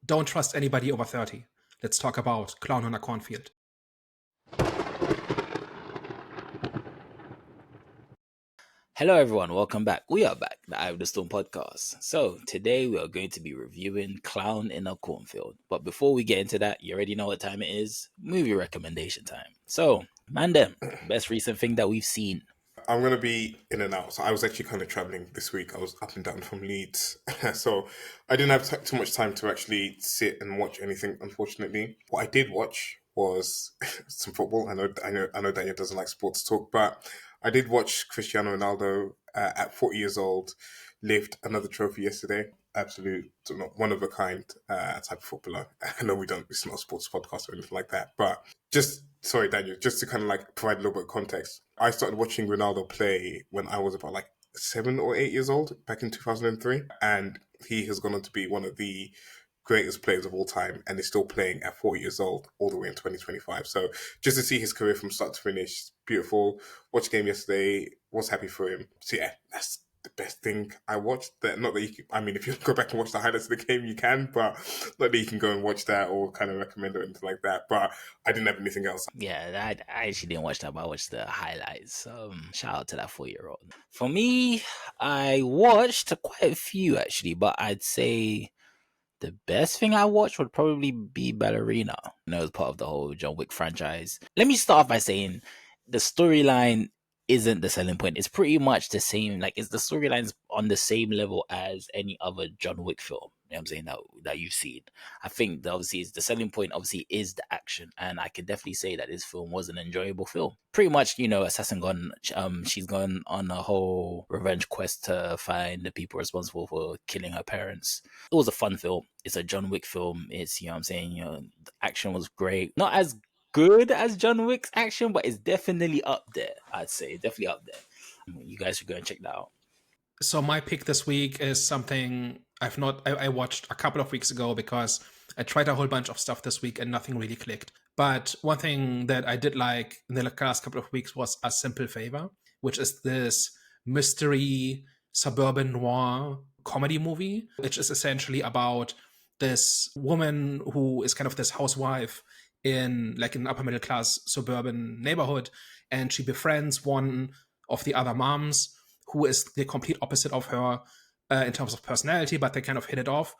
Don't trust anybody over 30. Let's talk about Clown on a Cornfield. Hello, everyone. Welcome back. We are back, the Eye of the Stone podcast. So, today we are going to be reviewing Clown in a Cornfield. But before we get into that, you already know what time it is movie recommendation time. So, Mandem, best recent thing that we've seen. I'm going to be in and out. So I was actually kind of traveling this week. I was up and down from Leeds. So I didn't have too much time to actually sit and watch anything, unfortunately. What I did watch was some football. I know Daniel doesn't like sports talk, but I did watch Cristiano Ronaldo at 40 years old lift another trophy yesterday. Absolute, one of a kind type of footballer. I know it's not a sports podcast or anything like that, but sorry, Daniel, just to kind of like provide a little bit of context. I started watching Ronaldo play when I was about like 7 or 8 years old back in 2003. And he has gone on to be one of the greatest players of all time and is still playing at 40 years old all the way in 2025. So just to see his career from start to finish, beautiful. Watched the game yesterday, was happy for him. So yeah, that's the best thing I watched. Not that you can, I mean, if you go back and watch the highlights of the game, you can, but not that you can go and watch that or kind of recommend it or anything like that. But I didn't have anything else. Yeah, I actually didn't watch that, but I watched the highlights. Shout out to that 4-year-old. For me, I watched quite a few actually, but I'd say the best thing I watched would probably be Ballerina. As part of the whole John Wick franchise. Let me start off by saying the storyline isn't the selling point. It's pretty much the same. Like, it's the storyline's on the same level as any other John Wick film. You know what I'm saying, that you've seen. I think that obviously is the selling point. Obviously, is the action, and I can definitely say that this film was an enjoyable film. Pretty much, Assassin gone. She's gone on a whole revenge quest to find the people responsible for killing her parents. It was a fun film. It's a John Wick film. It's, what I'm saying, the action was great. Not as good as John Wick's action, but it's definitely up there. I'd say definitely up there. You guys should go and check that out. So my pick this week is something I watched a couple of weeks ago because I tried a whole bunch of stuff this week and nothing really clicked. But one thing that I did like in the last couple of weeks was A Simple Favor, which is this mystery suburban noir comedy movie, which is essentially about this woman who is kind of this housewife in like an upper middle class suburban neighborhood, and she befriends one of the other moms who is the complete opposite of her in terms of personality, but they kind of hit it off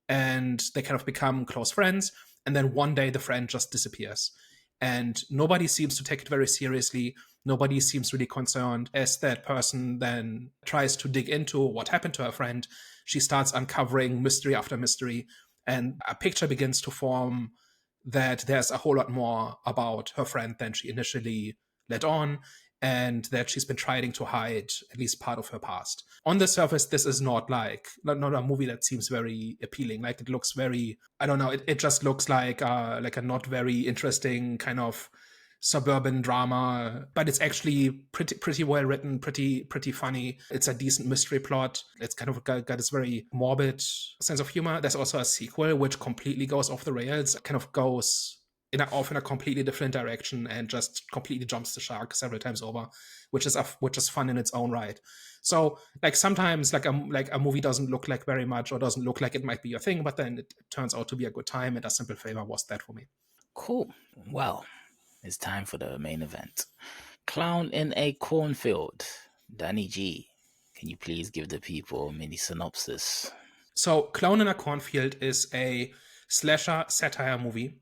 and they kind of become close friends. And then one day the friend just disappears. And nobody seems to take it very seriously. Nobody seems really concerned. As that person then tries to dig into what happened to her friend, she starts uncovering mystery after mystery. And a picture begins to form that there's a whole lot more about her friend than she initially let on, and that she's been trying to hide at least part of her past. On the surface, this is not a movie that seems very appealing. Like, it looks very, I don't know, it just looks like a not very interesting kind of suburban drama, but it's actually pretty well written, pretty funny. It's a decent mystery plot. It's kind of got this very morbid sense of humor. There's also a sequel which completely goes off the rails, kind of goes off in a completely different direction and just completely jumps the shark several times over, which is fun in its own right. So like sometimes like a movie doesn't look like very much or doesn't look like it might be your thing, but then it turns out to be a good time, and A Simple Favor was that for me. Cool. Well, it's time for the main event. Clown in a Cornfield. Danny G, can you please give the people a mini synopsis? So Clown in a Cornfield is a slasher satire movie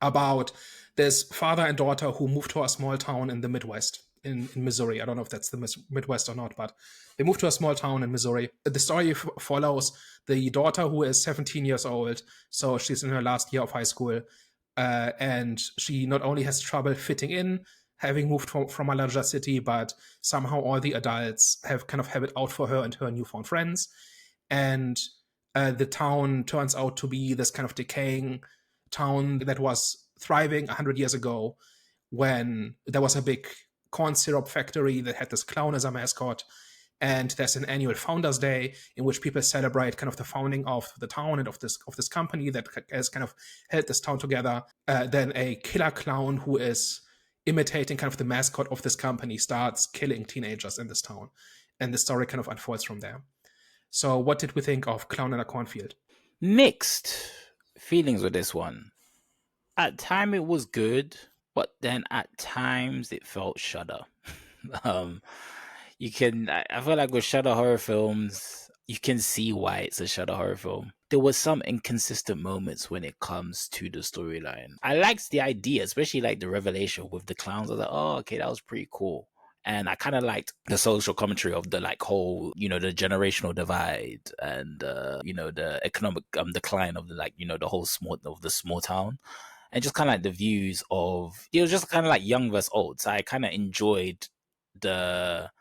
about this father and daughter who moved to a small town in the Midwest, in Missouri. I don't know if that's the Midwest or not, but they moved to a small town in Missouri. The story follows the daughter, who is 17 years old, so she's in her last year of high school, and she not only has trouble fitting in, having moved from a larger city, but somehow all the adults have it out for her and her newfound friends. And the town turns out to be this kind of decaying town that was thriving 100 years ago, when there was a big corn syrup factory that had this clown as a mascot. And there's an annual Founders Day in which people celebrate kind of the founding of the town and of this company that has kind of held this town together. Then a killer clown who is imitating kind of the mascot of this company starts killing teenagers in this town. And the story kind of unfolds from there. So what did we think of Clown in a Cornfield? Mixed. Feelings with this one. At time it was good, but then at times it felt shudder. um, I feel like with Shudder horror films, you can see why it's a Shudder horror film. There was some inconsistent moments when it comes to the storyline. I liked the idea, especially like the revelation with the clowns. I was like, oh, okay, that was pretty cool. And I kind of liked the social commentary of the like whole, the generational divide and the economic decline of the the whole small town, and just kind of like the views of it was just kind of like young versus old. So I kind of enjoyed the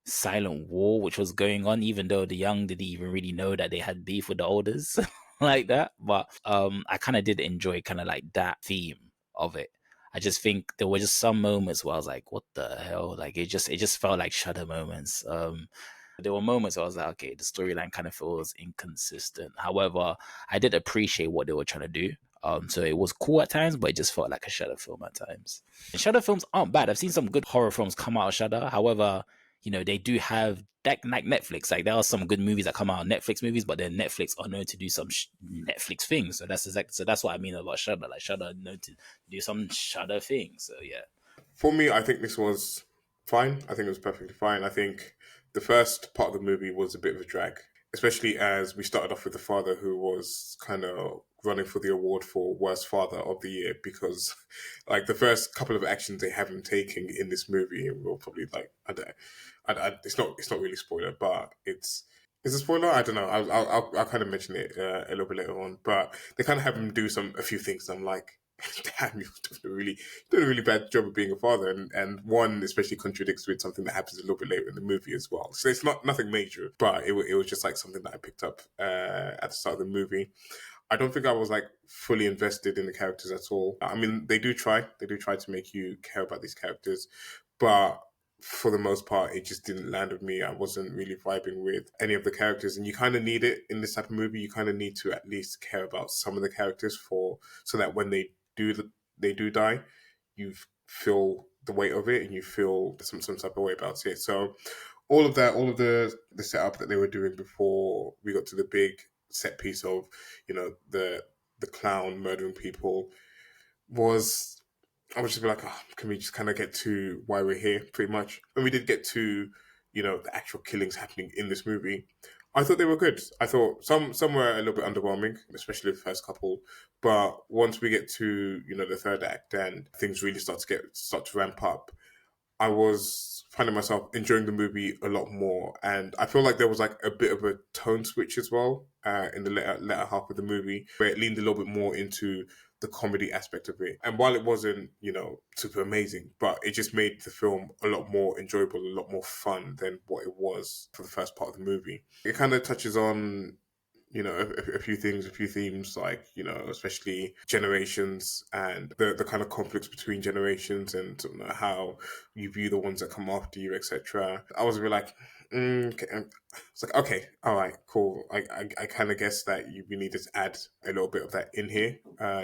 silent war which was going on, even though the young didn't even really know that they had beef with the olders like that. But I kind of did enjoy kind of like that theme of it. I just think there were just some moments where I was like, what the hell? Like it just felt like Shudder moments. There were moments where I was like, okay, the storyline kind of feels inconsistent. However, I did appreciate what they were trying to do. So it was cool at times, but it just felt like a Shudder film at times. And Shudder films aren't bad. I've seen some good horror films come out of Shudder. However, they do have like Netflix. Like there are some good movies that come out, Netflix movies, but then Netflix are known to do some Netflix things. So that's what I mean about Shudder. Like Shudder are known to do some Shudder things. So yeah. For me, I think this was fine. I think it was perfectly fine. I think the first part of the movie was a bit of a drag, especially as we started off with the father who was kind of running for the award for worst father of the year because, like, the first couple of actions they have him taking in this movie, will probably like it's not really spoiler, but it's a spoiler. I don't know. I'll kind of mention it a little bit later on, but they kind of have him do a few things. I'm like, damn, you're doing a really bad job of being a father, and one especially contradicts with something that happens a little bit later in the movie as well. So it's nothing major, but it was just like something that I picked up at the start of the movie. I don't think I was like fully invested in the characters at all. I mean, they do try to make you care about these characters, but for the most part, it just didn't land with me. I wasn't really vibing with any of the characters, and you kind of need it in this type of movie. You kind of need to at least care about some of the characters so that when they do die, you feel the weight of it and you feel some type of way about it. So all of that, all of the setup that they were doing before we got to the big set piece of the clown murdering people was, I was just be like, oh, can we just kind of get to why we're here, pretty much? And we did get to, the actual killings happening in this movie. I thought they were good. I thought some were a little bit underwhelming, especially the first couple. But once we get to, the third act and things really start to ramp up, I was finding myself enjoying the movie a lot more. And I feel like there was like a bit of a tone switch as well in the latter half of the movie, where it leaned a little bit more into the comedy aspect of it. And while it wasn't, super amazing, but it just made the film a lot more enjoyable, a lot more fun than what it was for the first part of the movie. It kind of touches on a few things, a few themes, like, especially generations and the kind of conflicts between generations and how you view the ones that come after you, etc. I was really like, okay. It's like, okay, all right, cool. I kind of guess that we needed to add a little bit of that in here,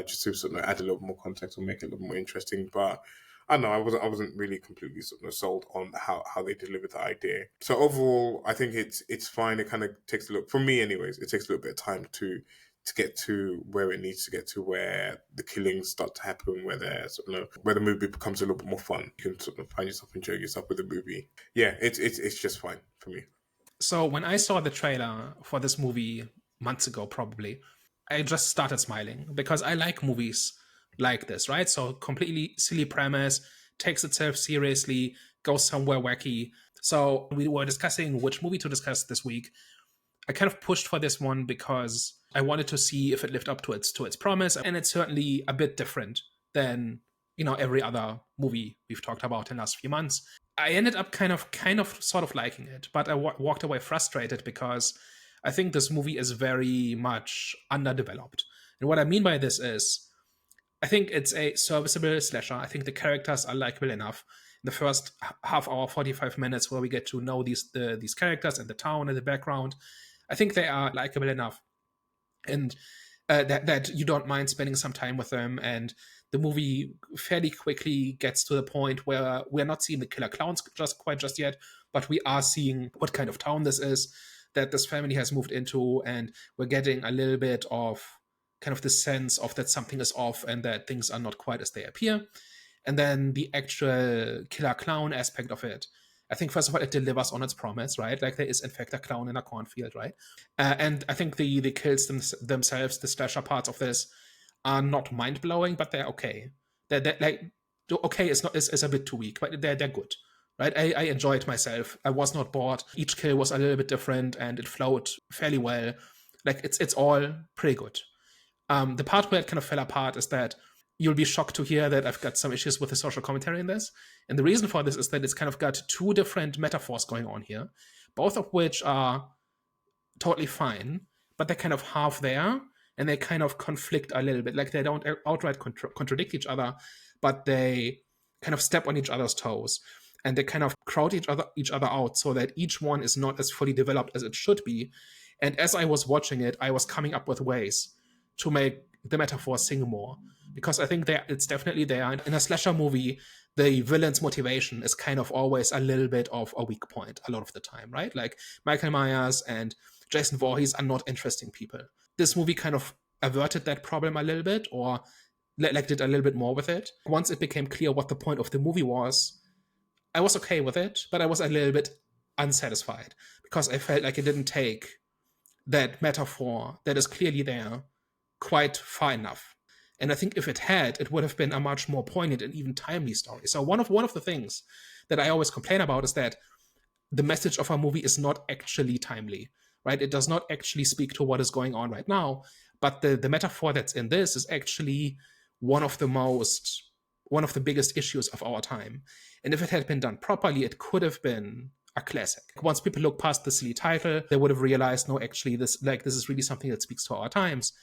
just to sort of add a little more context or make it a little more interesting. But I don't know, I wasn't really completely sort of sold on how they delivered the idea. So overall, I think it's fine. It kind of takes a little, for me anyways, it takes a little bit of time to get to where it needs to get to, where the killings start to happen, where where the movie becomes a little bit more fun. You can sort of find yourself enjoying yourself with the movie. Yeah, it's just fine for me. So when I saw the trailer for this movie months ago, probably, I just started smiling because I like movies like this, right? So completely silly premise, takes itself seriously, goes somewhere wacky. So we were discussing which movie to discuss this week. I kind of pushed for this one because I wanted to see if it lived up to its promise, and it's certainly a bit different than every other movie we've talked about in the last few months. I ended up kind of sort of liking it, but I walked away frustrated because I think this movie is very much underdeveloped. And what I mean by this is, I think it's a serviceable slasher. I think the characters are likable enough. In the first half hour, 45 minutes, where we get to know these characters and the town and the background, I think they are likable enough, and that you don't mind spending some time with them. And the movie fairly quickly gets to the point where we're not seeing the killer clowns just yet, but we are seeing what kind of town this is that this family has moved into, and we're getting a little bit of kind of the sense of that something is off and that things are not quite as they appear. And then the actual killer clown aspect of it, I think, first of all, it delivers on its promise, right? Like there is, in fact, a clown in a cornfield, right? And I think the kills themselves, the slasher parts of this, are not mind blowing, but they're okay. They're like okay. It's a bit too weak, but they're good, right? I enjoyed myself. I was not bored. Each kill was a little bit different, and it flowed fairly well. Like it's all pretty good. The part where it kind of fell apart is that you'll be shocked to hear that I've got some issues with the social commentary in this. And the reason for this is that it's kind of got two different metaphors going on here, both of which are totally fine, but they're kind of half there and they kind of conflict a little bit. Like they don't outright contradict each other, but they kind of step on each other's toes and they kind of crowd each other out so that each one is not as fully developed as it should be. And as I was watching it, I was coming up with ways to make the metaphor sing more, because I think it's definitely there. In a slasher movie, the villain's motivation is kind of always a little bit of a weak point a lot of the time, right? Like Michael Myers and Jason Voorhees are not interesting people. This movie kind of averted that problem a little bit, or like did a little bit more with it. Once it became clear what the point of the movie was, I was okay with it, but I was a little bit unsatisfied because I felt like it didn't take that metaphor that is clearly there quite far enough. And I think if it had, it would have been a much more poignant and even timely story. So one of the things that I always complain about is that the message of a movie is not actually timely, right? It does not actually speak to what is going on right now. But the metaphor that's in this is actually one of the biggest issues of our time. And if it had been done properly, it could have been a classic. Once people look past the silly title, they would have realized, no, actually, this is really something that speaks to our times.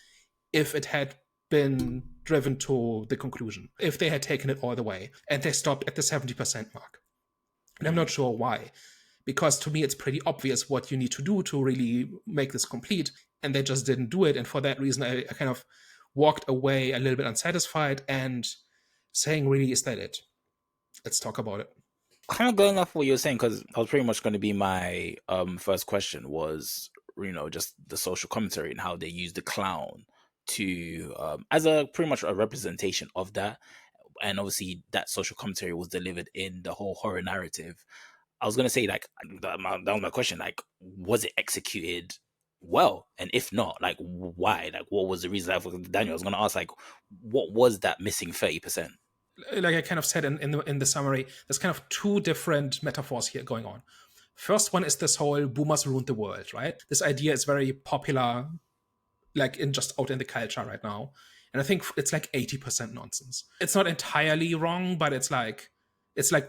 If it had been driven to the conclusion, if they had taken it all the way and they stopped at the 70% mark. And I'm not sure why, because to me it's pretty obvious what you need to do to really make this complete, and they just didn't do it. And for that reason, I kind of walked away a little bit unsatisfied and saying, really, is that it? Let's talk about it. Kind of going off what you were saying, because that was pretty much going to be my first question was, just the social commentary and how they use the clown to as a pretty much a representation of that. And obviously that social commentary was delivered in the whole horror narrative. I was going to say, like, that was my question, like, was it executed well? And if not, like, why? Like, what was the reason? Daniel, I was going to ask, like, what was that missing 30%? Like I kind of said in the summary, there's kind of two different metaphors here going on. First one is this whole boomers ruined the world, right? This idea is very popular, like out in the culture right now. And I think it's like 80% nonsense. It's not entirely wrong, but it's like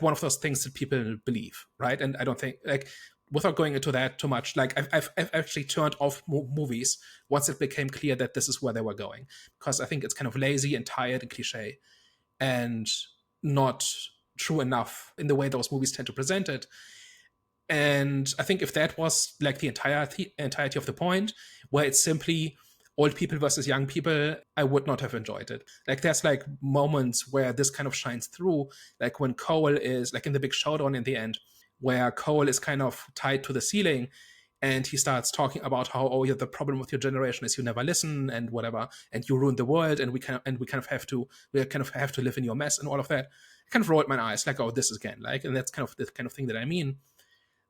one of those things that people believe, right? And I don't think, like, without going into that too much, like I've actually turned off movies once it became clear that this is where they were going, because I think it's kind of lazy and tired and cliche and not true enough in the way those movies tend to present it. And I think if that was like the entirety of the point, where it's simply old people versus young people, I would not have enjoyed it. Like there's like moments where this kind of shines through, like when Cole is like in the big showdown in the end, where Cole is kind of tied to the ceiling and he starts talking about how, oh yeah, the problem with your generation is you never listen and whatever, and you ruin the world, and we kind of have to live in your mess and all of that. I kind of rolled my eyes like, oh, this again, like, and that's kind of the kind of thing that I mean.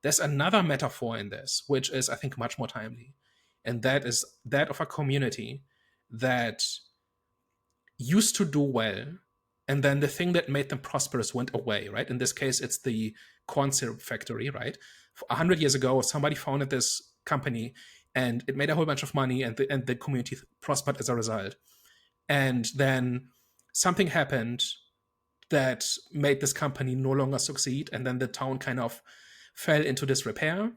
There's another metaphor in this, which is, I think, much more timely. And that is that of a community that used to do well, and then the thing that made them prosperous went away, right? In this case, it's the corn syrup factory, right? 100 years ago, somebody founded this company, and it made a whole bunch of money, and the community prospered as a result. And then something happened that made this company no longer succeed, and then the town kind of fell into disrepair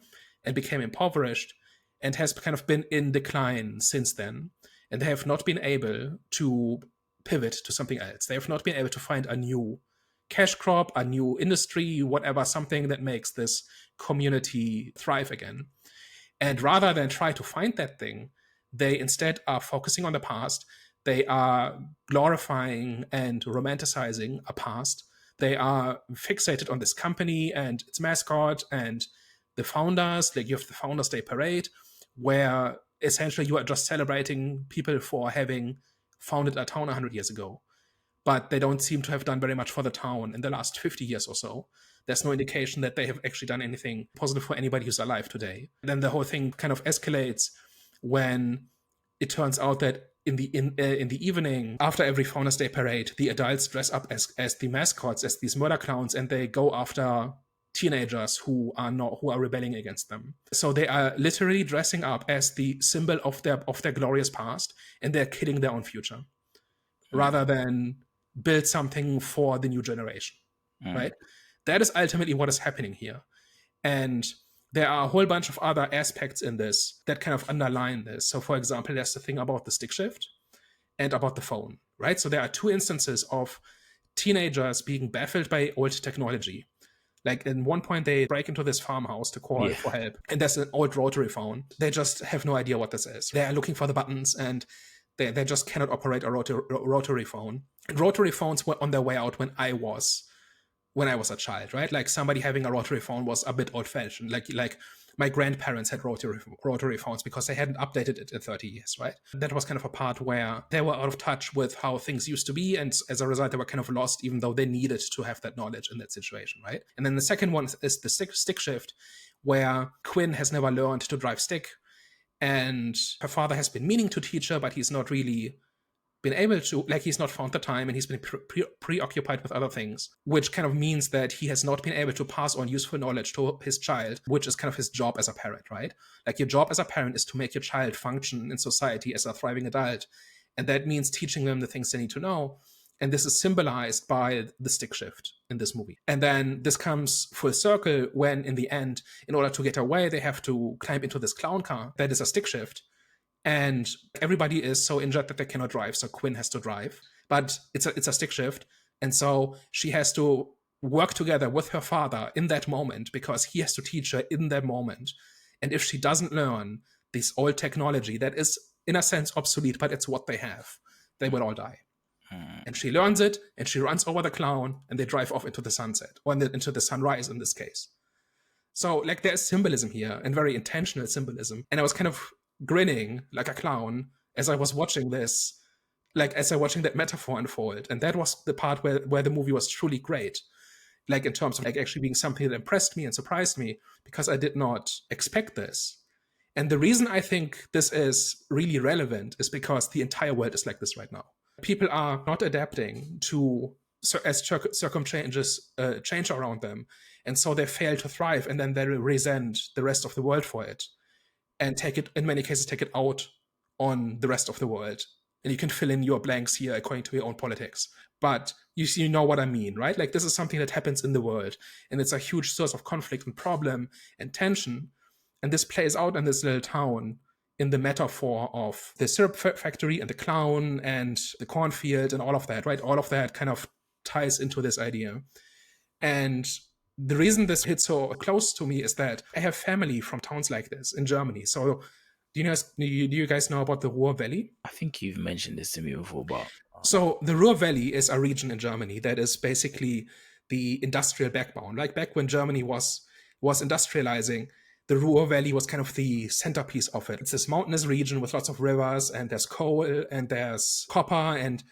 and became impoverished and has kind of been in decline since then. And they have not been able to pivot to something else. They have not been able to find a new cash crop, a new industry, whatever, something that makes this community thrive again. And rather than try to find that thing, they instead are focusing on the past. They are glorifying and romanticizing a past. They are fixated on this company and its mascot and the founders. Like you have the Founders Day parade, where essentially you are just celebrating people for having founded a town 100 years ago, but they don't seem to have done very much for the town in the last 50 years or so. There's no indication that they have actually done anything positive for anybody who's alive today. Then the whole thing kind of escalates when it turns out that in the evening after every Founders Day parade, the adults dress up as the mascots, as these murder clowns, and they go after teenagers who are rebelling against them. So they are literally dressing up as the symbol of their glorious past, and they're killing their own future, rather than build something for the new generation, right? That is ultimately what is happening here. And there are a whole bunch of other aspects in this that kind of underline this. So, for example, there's the thing about the stick shift and about the phone, right? So there are two instances of teenagers being baffled by old technology. Like, in one point, they break into this farmhouse to call for help, and there's an old rotary phone. They just have no idea what this is. They're looking for the buttons, and they just cannot operate a rotary phone. And rotary phones were on their way out when I was a child, right? Like, somebody having a rotary phone was a bit old-fashioned. Like my grandparents had rotary phones because they hadn't updated it in 30 years, right? That was kind of a part where they were out of touch with how things used to be, and as a result, they were kind of lost, even though they needed to have that knowledge in that situation, right? And then the second one is the stick shift, where Quinn has never learned to drive stick, and her father has been meaning to teach her, but he's not really been able to, like, he's not found the time, and he's been preoccupied with other things, which kind of means that he has not been able to pass on useful knowledge to his child, which is kind of his job as a parent, right? Like, your job as a parent is to make your child function in society as a thriving adult, and that means teaching them the things they need to know. And this is symbolized by the stick shift in this movie. And then this comes full circle when, in the end, in order to get away, they have to climb into this clown car that is a stick shift. And everybody is so injured that they cannot drive, so Quinn has to drive. But it's a stick shift, and so she has to work together with her father in that moment, because he has to teach her in that moment. And if she doesn't learn this old technology that is, in a sense, obsolete, but it's what they have, they will all die. And she learns it, and she runs over the clown, and they drive off into the sunset, or into the sunrise in this case. So, like, there's symbolism here, and very intentional symbolism. And I was kind of grinning like a clown as I was watching this, like, as I was watching that metaphor unfold. And that was the part where the movie was truly great, like, in terms of, like, actually being something that impressed me and surprised me, because I did not expect this. And the reason I think this is really relevant is because the entire world is like this right now. People are not adapting to as circumstances change around them, and so they fail to thrive, and then they resent the rest of the world for it, and in many cases take it out on the rest of the world. And you can fill in your blanks here according to your own politics, but you know what I mean, right? Like, this is something that happens in the world, and it's a huge source of conflict and problem and tension. And this plays out in this little town in the metaphor of the syrup factory and the clown and the cornfield and all of that, right? All of that kind of ties into this idea. And the reason this hits so close to me is that I have family from towns like this in Germany. So do you guys know about the Ruhr Valley? I think you've mentioned this to me before, but... So the Ruhr Valley is a region in Germany that is basically the industrial backbone. Like, back when Germany was industrializing, the Ruhr Valley was kind of the centerpiece of it. It's this mountainous region with lots of rivers, and there's coal, and there's copper, and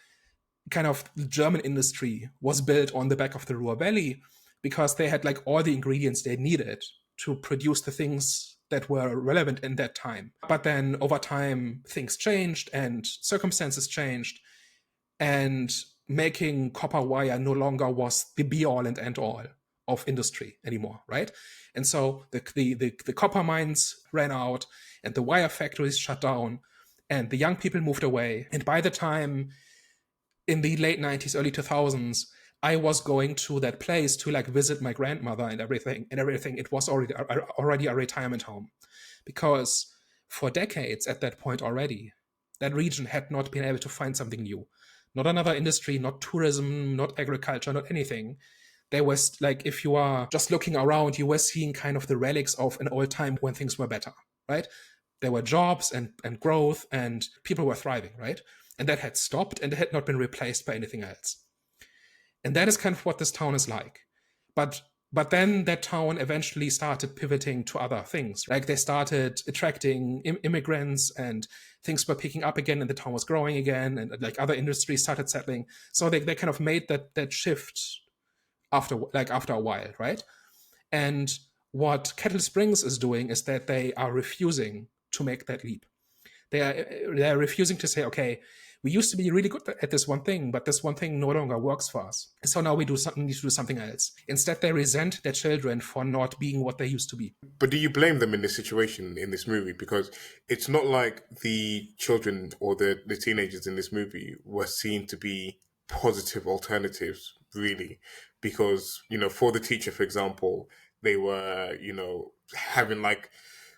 kind of the German industry was built on the back of the Ruhr Valley, because they had, like, all the ingredients they needed to produce the things that were relevant in that time. But then over time, things changed and circumstances changed, and making copper wire no longer was the be-all and end-all of industry anymore, right? And so the copper mines ran out, and the wire factories shut down, and the young people moved away. And by the time in the late 90s, early 2000s, I was going to that place to, like, visit my grandmother and everything. It was already a retirement home, because for decades at that point already, that region had not been able to find something new. Not another industry, not tourism, not agriculture, not anything. There was, like, if you are just looking around, you were seeing kind of the relics of an old time when things were better, right? There were jobs and growth, and people were thriving, right? And that had stopped, and it had not been replaced by anything else. And that is kind of what this town is like. But But then that town eventually started pivoting to other things. Like they started attracting immigrants, and things were picking up again, and the town was growing again, and like other industries started settling. So they kind of made that shift after a while, right? And what Kettle Springs is doing is that they are refusing to make that leap. They are refusing to say, okay, we used to be really good at this one thing, but this one thing no longer works for us. So now we need to do something else. Instead, they resent their children for not being what they used to be. But do you blame them in this situation in this movie? Because it's not like the children or the teenagers in this movie were seen to be positive alternatives, really. Because, for the teacher, for example, they were, having like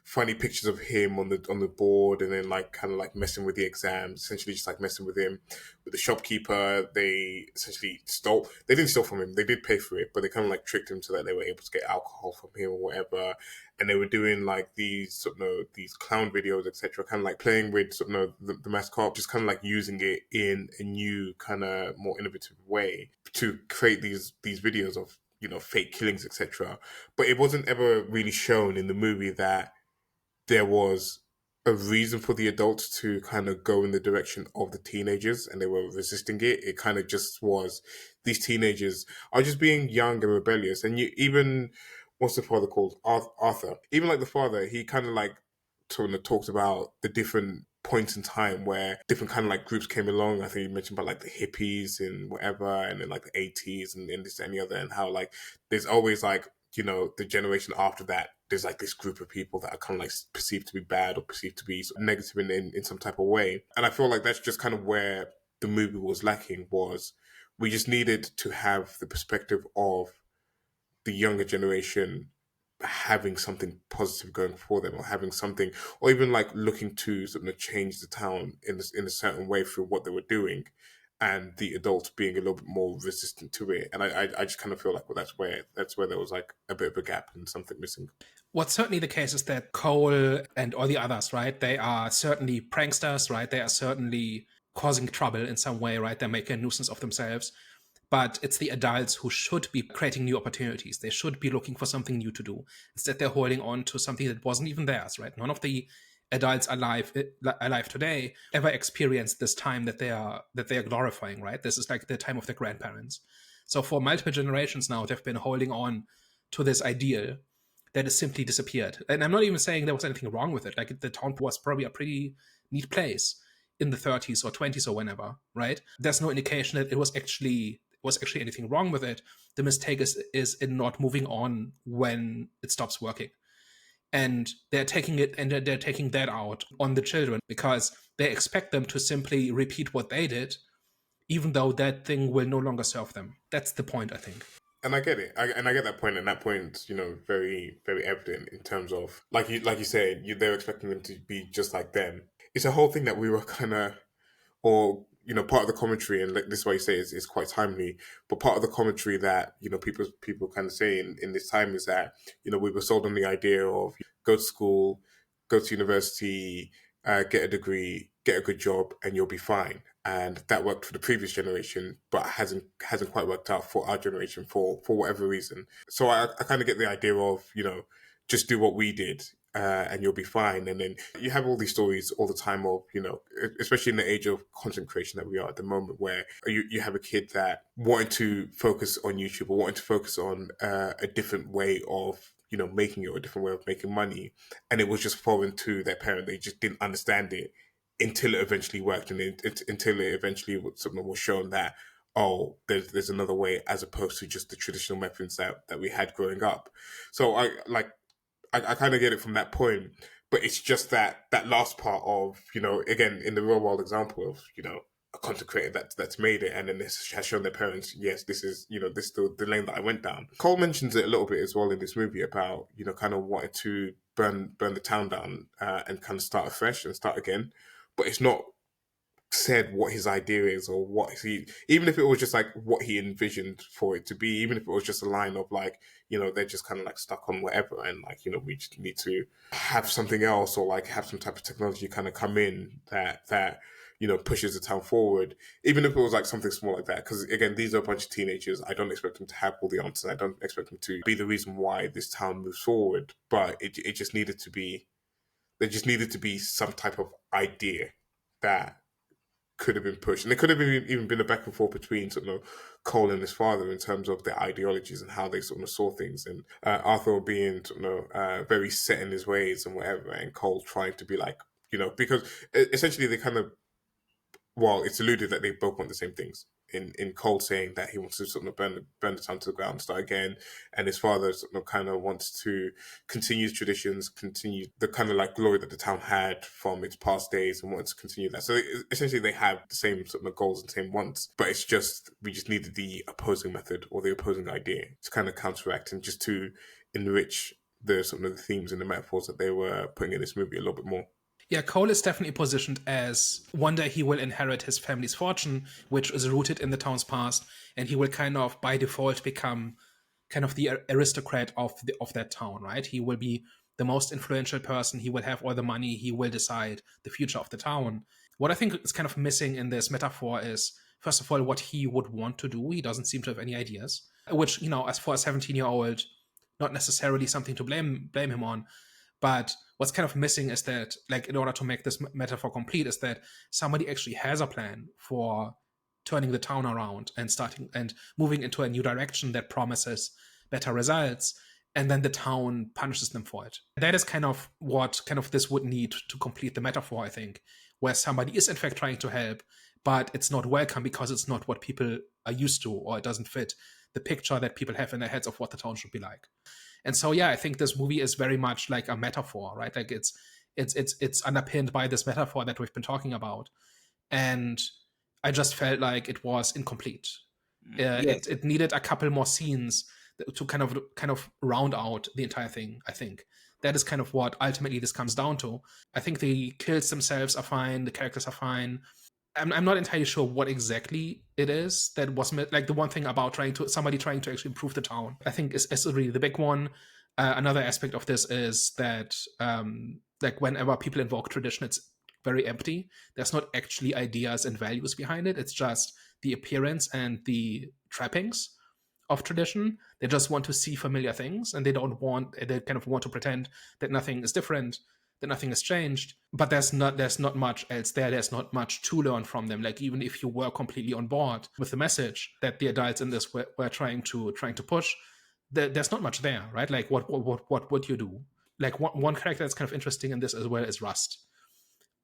funny pictures of him on the board, and then like kind of like messing with the exams, essentially just like messing with him. With the shopkeeper, they essentially stole. They didn't steal from him. They did pay for it, but they kind of like tricked him so that they were able to get alcohol from him or whatever. And they were doing like these these clown videos, etc. Kind of like playing with the mascot, just kind of like using it in a new kind of more innovative way to create these videos of fake killings, etc. But it wasn't ever really shown in the movie that there was a reason for the adults to kind of go in the direction of the teenagers, and they were resisting it. It kind of just was, these teenagers are just being young and rebellious. And you even, what's the father called? Arthur. Even like the father, he kind of like talks about the different points in time where different kind of like groups came along. I think you mentioned about like the hippies and whatever, and then like the 80s and this and the other, and how like there's always like, the generation after that, there's like this group of people that are kind of like perceived to be bad or perceived to be negative in some type of way. And I feel like that's just kind of where the movie was lacking, was we just needed to have the perspective of the younger generation having something positive going for them, or having something, or even like looking to change the town in a certain way through what they were doing, and the adults being a little bit more resistant to it. And I just kind of feel like, well, that's where there was like a bit of a gap and something missing. What's certainly the case is that Cole and all the others, right? They are certainly pranksters, right? They are certainly causing trouble in some way, right? They're making a nuisance of themselves. But it's the adults who should be creating new opportunities. They should be looking for something new to do. Instead, they're holding on to something that wasn't even theirs, right? None of the adults alive today ever experienced this time that they are glorifying, right? This is like the time of their grandparents. So for multiple generations now, they've been holding on to this ideal that has simply disappeared. And I'm not even saying there was anything wrong with it. Like the town was probably a pretty neat place in the 30s or 20s or whenever, right? There's no indication that it was actually anything wrong with it. The mistake is in not moving on when it stops working. And they're taking it and they're taking that out on the children because they expect them to simply repeat what they did, even though that thing will no longer serve them. That's the point, I think. And I get it, and I get that point, and that point's very very evident in terms of like you said, they're expecting them to be just like them. It's a whole thing that we were kind of, or part of the commentary, and this is why you say is quite timely. But part of the commentary that people kind of say in this time is that we were sold on the idea of go to school, go to university, get a degree, get a good job, and you'll be fine. And that worked for the previous generation, but hasn't quite worked out for our generation for whatever reason. So I kind of get the idea of just do what we did, and you'll be fine. And then you have all these stories all the time of, especially in the age of content creation that we are at the moment, where you have a kid that wanted to focus on YouTube or wanted to focus on a different way of, making it, or a different way of making money. And it was just foreign to their parent. They just didn't understand it until it eventually worked, and until it eventually was shown that, oh, there's another way, as opposed to just the traditional methods that we had growing up. So I kind of get it from that point, but it's just that last part of, again, in the real world example of, a content creator that's made it, and then this has shown their parents, yes, this is, this is the lane that I went down. Cole mentions it a little bit as well in this movie about, kind of wanting to burn the town down, and kind of start afresh and start again. But it's not said what his idea is, or what he, even if it was just like what he envisioned for it to be, even if it was just a line of like, they're just kind of like stuck on whatever, and like, we just need to have something else, or like have some type of technology kind of come in that pushes the town forward, even if it was like something small like that. Because again, these are a bunch of teenagers. I don't expect them to have all the answers. I don't expect them to be the reason why this town moves forward. But it just needed to be, there just needed to be some type of idea that could have been pushed, and there could have even been a back and forth between Cole and his father in terms of their ideologies and how they saw things, and Arthur being very set in his ways and whatever, and Cole trying to be like, because essentially they kind of, well, it's alluded that they both want the same things. In Cole saying that he wants to burn the town to the ground, start again, and his father kind of wants to continue traditions, continue the kind of like glory that the town had from its past days, and wants to continue that. So essentially, they have the same goals and same wants, but it's just we just needed the opposing method or the opposing idea to kind of counteract and just to enrich the the themes and the metaphors that they were putting in this movie a little bit more. Yeah, Cole is definitely positioned as one day he will inherit his family's fortune, which is rooted in the town's past, and he will kind of by default become kind of the aristocrat of that town, right? He will be the most influential person. He will have all the money. He will decide the future of the town. What I think is kind of missing in this metaphor is, first of all, what he would want to do. He doesn't seem to have any ideas, which, as for a 17-year-old, not necessarily something to blame him on. But what's kind of missing is that, like, in order to make this metaphor complete, is that somebody actually has a plan for turning the town around and starting and moving into a new direction that promises better results, and then the town punishes them for it. That is kind of what this would need to complete the metaphor, I think, where somebody is in fact trying to help, but it's not welcome because it's not what people are used to, or it doesn't fit the picture that people have in their heads of what the town should be like. And so, yeah, I think this movie is very much like a metaphor, right? Like it's underpinned by this metaphor that we've been talking about. And I just felt like it was incomplete. Yes. It needed a couple more scenes to kind of round out the entire thing, I think. That is kind of what ultimately this comes down to. I think the kills themselves are fine, the characters are fine. I'm not entirely sure what exactly it is that was like the one thing about somebody trying to actually improve the town, I think is really the big one. Another aspect of this is that like whenever people invoke tradition, it's very empty. There's not actually ideas and values behind it. It's just the appearance and the trappings of tradition. They just want to see familiar things, and they kind of want to pretend that nothing is different, that nothing has changed. But there's not much else there. There's not much to learn from them. Like, even if you were completely on board with the message that the adults in this were trying to push, there's not much there, right? Like, what would you do? Like, one character that's kind of interesting in this as well is Rust,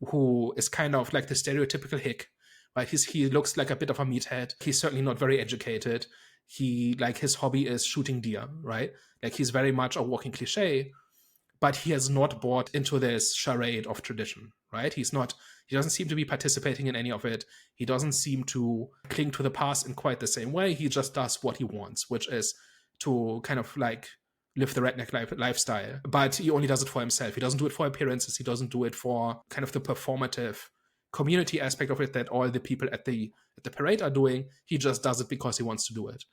who is kind of like the stereotypical hick, right? He looks like a bit of a meathead. He's certainly not very educated. His hobby is shooting deer, right? Like, he's very much a walking cliche, but he has not bought into this charade of tradition, right? He doesn't seem to be participating in any of it. He doesn't seem to cling to the past in quite the same way. He just does what he wants, which is to kind of like live the redneck lifestyle. But he only does it for himself. He doesn't do it for appearances. He doesn't do it for kind of the performative community aspect of it that all the people at the parade are doing. He just does it because he wants to do it.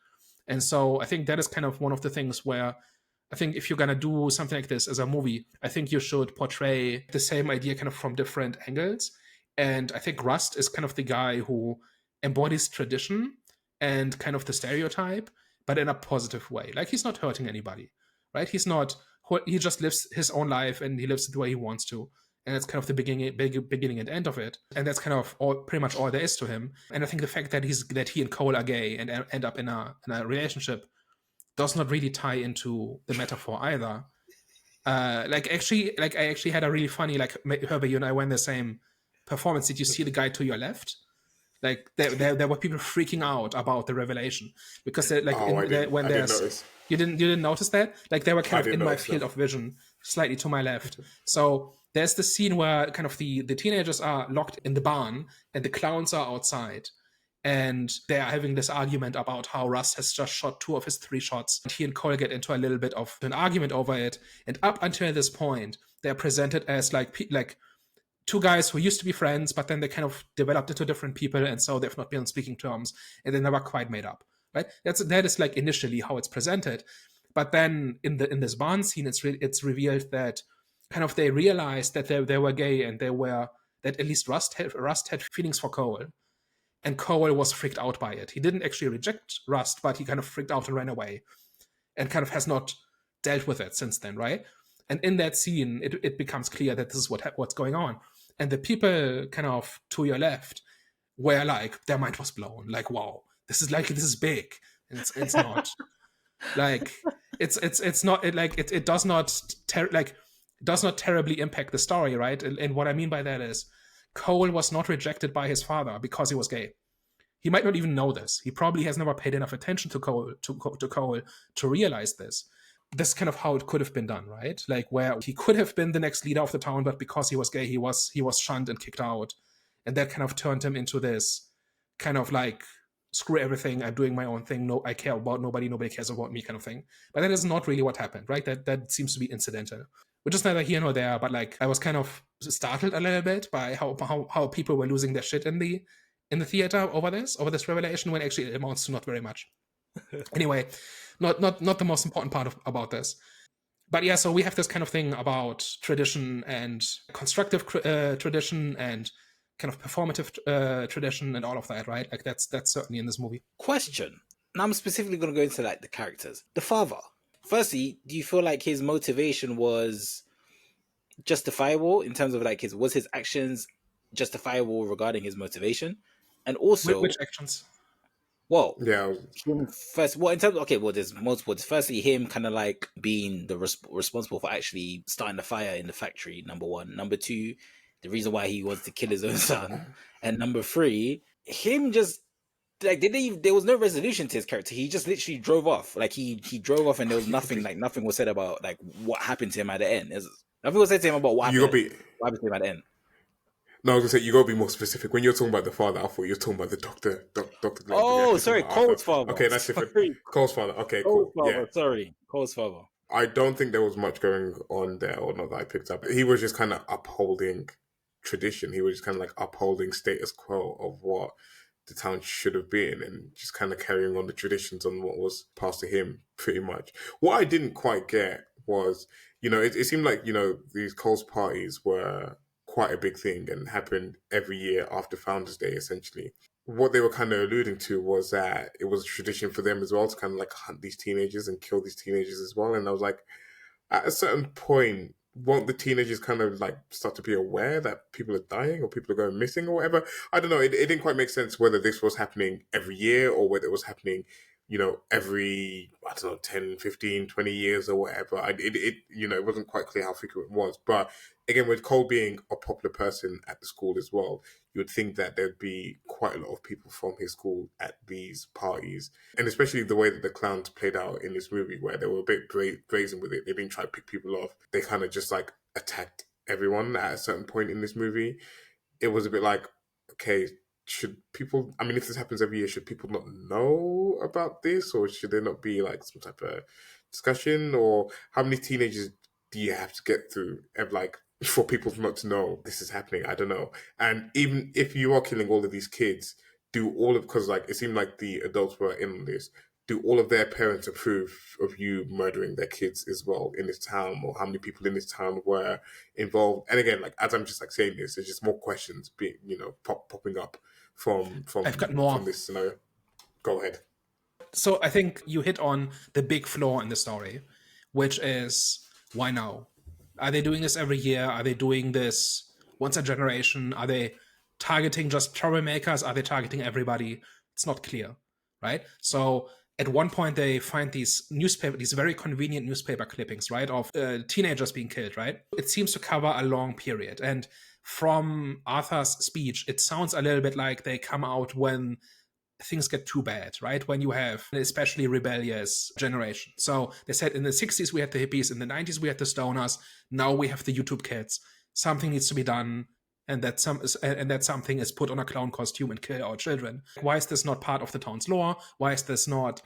And so I think that is kind of one of the things where I think if you're going to do something like this as a movie, I think you should portray the same idea kind of from different angles. And I think Rust is kind of the guy who embodies tradition and kind of the stereotype, but in a positive way. Like, he's not hurting anybody, right? He just lives his own life, and he lives it the way he wants to. And that's kind of the beginning and end of it. And that's kind of pretty much all there is to him. And I think the fact that he and Cole are gay and end up in a relationship does not really tie into the metaphor either. I actually had a really funny, like, Herbert, you and I were in the same performance. Did you see the guy to your left? Like, there were people freaking out about the revelation because they're like, you didn't notice that? Like, they were kind of in my field of vision, slightly to my left. So there's the scene where kind of the teenagers are locked in the barn and the clowns are outside. And they are having this argument about how Rust has just shot 2 of his 3 shots. And he and Cole get into a little bit of an argument over it. And up until this point, they're presented as like 2 guys who used to be friends, but then they kind of developed into different people, and so they've not been on speaking terms, and they never quite made up. Right? That is like initially how it's presented. But then in this barn scene, it's revealed that kind of they realized that they were gay, and they were that at least Rust had feelings for Cole, and Cole was freaked out by it. He didn't actually reject Rust, but he kind of freaked out and ran away, and kind of has not dealt with it since then, right? And in that scene, it becomes clear that this is what's going on. And the people kind of to your left were like, their mind was blown. Like, wow, this is big. And it's not. Like, it's not, it does not, does not terribly impact the story, right? And what I mean by that is, Cole was not rejected by his father because he was gay. He might not even know this. He probably has never paid enough attention to Cole to realize this. This is kind of how it could have been done, right? Like, where he could have been the next leader of the town, but because he was gay, he was shunned and kicked out, and that kind of turned him into this kind of like, screw everything, I'm doing my own thing. No, I care about nobody cares about me, kind of thing. But that is not really what happened, right? That seems to be incidental, which is neither here nor there. But like, I was kind of startled a little bit by how people were losing their shit in the theater over this revelation, when actually it amounts to not very much. Anyway, not the most important part about this. But yeah, so we have this kind of thing about tradition and constructive tradition and kind of performative tradition and all of that, right? Like, that's certainly in this movie. Question. Now I'm specifically going to go into like the characters. The father. Firstly, do you feel like his motivation was justifiable in terms of like was his actions justifiable regarding his motivation? And also, which actions? Well, Yeah. First, well, in terms of, okay, well, there's multiple. Firstly, him kind of like being the responsible for actually starting the fire in the factory. Number one. Number two, the reason why he wants to kill his own son. And number three, him just like there was no resolution to his character. He just literally drove off. Like he drove off, and there was nothing. Like nothing was said about like what happened to him at the end. Nothing was said to him about what happened to him at the end. No, I was gonna say, you gotta be more specific. When you're talking about the father, I thought you were talking about the doctor. Doctor. Oh, sorry, Cole's father. Okay, that's different. Cole's father. Okay, Cole's cool. father. Yeah. Sorry, Cole's father. I don't think there was much going on there, or not that I picked up. He was just kind of upholding tradition. He was just kind of like upholding status quo of what the town should have been, and just kind of carrying on the traditions on what was passed to him, pretty much. What I didn't quite get was, it seemed like, these Cole's parties were quite a big thing and happened every year after Founders Day, essentially. What they were kind of alluding to was that it was a tradition for them as well to kind of like hunt these teenagers and kill these teenagers as well. And I was like, at a certain point, won't the teenagers kind of like start to be aware that people are dying or people are going missing or whatever? I don't know. It didn't quite make sense whether this was happening every year or whether it was happening, every, 10, 15, 20 years or whatever. It wasn't quite clear how frequent it was. But again, with Cole being a popular person at the school as well, you would think that there'd be quite a lot of people from his school at these parties. And especially the way that the clowns played out in this movie, where they were a bit brazen with it. They didn't try to pick people off. They kind of just like attacked everyone at a certain point in this movie. It was a bit like, okay, should people, if this happens every year, should people not know about this, or should there not be like some type of discussion? Or how many teenagers do you have to get through for people not to know this is happening? I don't know. And even if you are killing all of these kids, because like it seemed like the adults were in on this, do all of their parents approve of you murdering their kids as well in this town? Or how many people in this town were involved? And again, like as I'm just like saying this, there's just more questions being, popping up from I've got more from this scenario. Go ahead. So I think you hit on the big flaw in the story, which is, why now? Are they doing this every year? Are they doing this once a generation? Are they targeting just troublemakers? Are they targeting everybody? It's not clear, right? So at one point they find these very convenient newspaper clippings, right, of teenagers being killed, right? It seems to cover a long period. And from Arthur's speech, it sounds a little bit like they come out when things get too bad, right? When you have an especially rebellious generation. So they said in the 60s we had the hippies, in the 90s we had the stoners, now we have the YouTube kids. Something needs to be done, and that something is put on a clown costume and kill our children. Why is this not part of the town's lore? Why is this not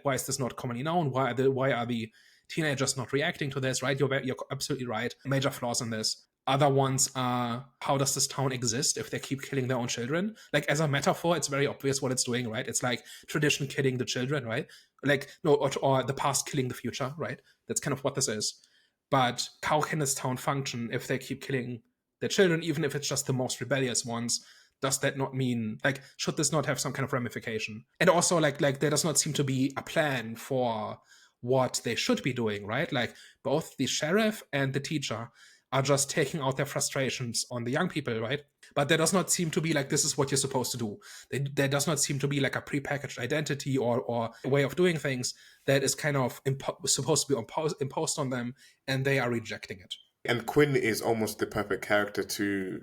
why is this not commonly known? Why are the teenagers not reacting to this, right? You're absolutely right. Major flaws in this. Other ones are, how does this town exist if they keep killing their own children? Like, as a metaphor, it's very obvious what it's doing, right? It's like tradition killing the children, right? Like, no, or the past killing the future, right? That's kind of what this is. But how can this town function if they keep killing their children, even if it's just the most rebellious ones, does that not mean, like, should this not have some kind of ramification? And also, like there does not seem to be a plan for what they should be doing, right? Like, both the sheriff and the teacher are just taking out their frustrations on the young people, right? But there does not seem to be like, this is what you're supposed to do. There does not seem to be like a prepackaged identity or a way of doing things that is kind of supposed to be imposed on them, and they are rejecting it. And Quinn is almost the perfect character to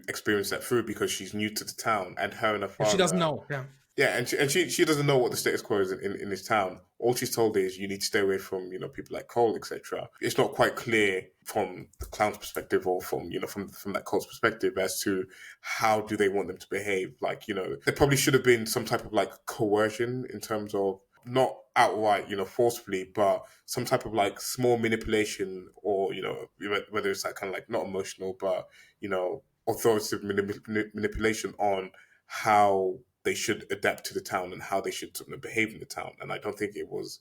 experience that through, because she's new to the town, and her and her father. And she doesn't know, yeah. Yeah, and she doesn't know what the status quo is in this town. All she's told is you need to stay away from people like Cole, etc. It's not quite clear from the clown's perspective, or from from that Cole's perspective, as to how do they want them to behave. Like, there probably should have been some type of like coercion, in terms of not outright forcefully, but some type of like small manipulation, or whether it's like kind of like not emotional, but authoritative manipulation on how they should adapt to the town and how they should sort of behave in the town. And I don't think it was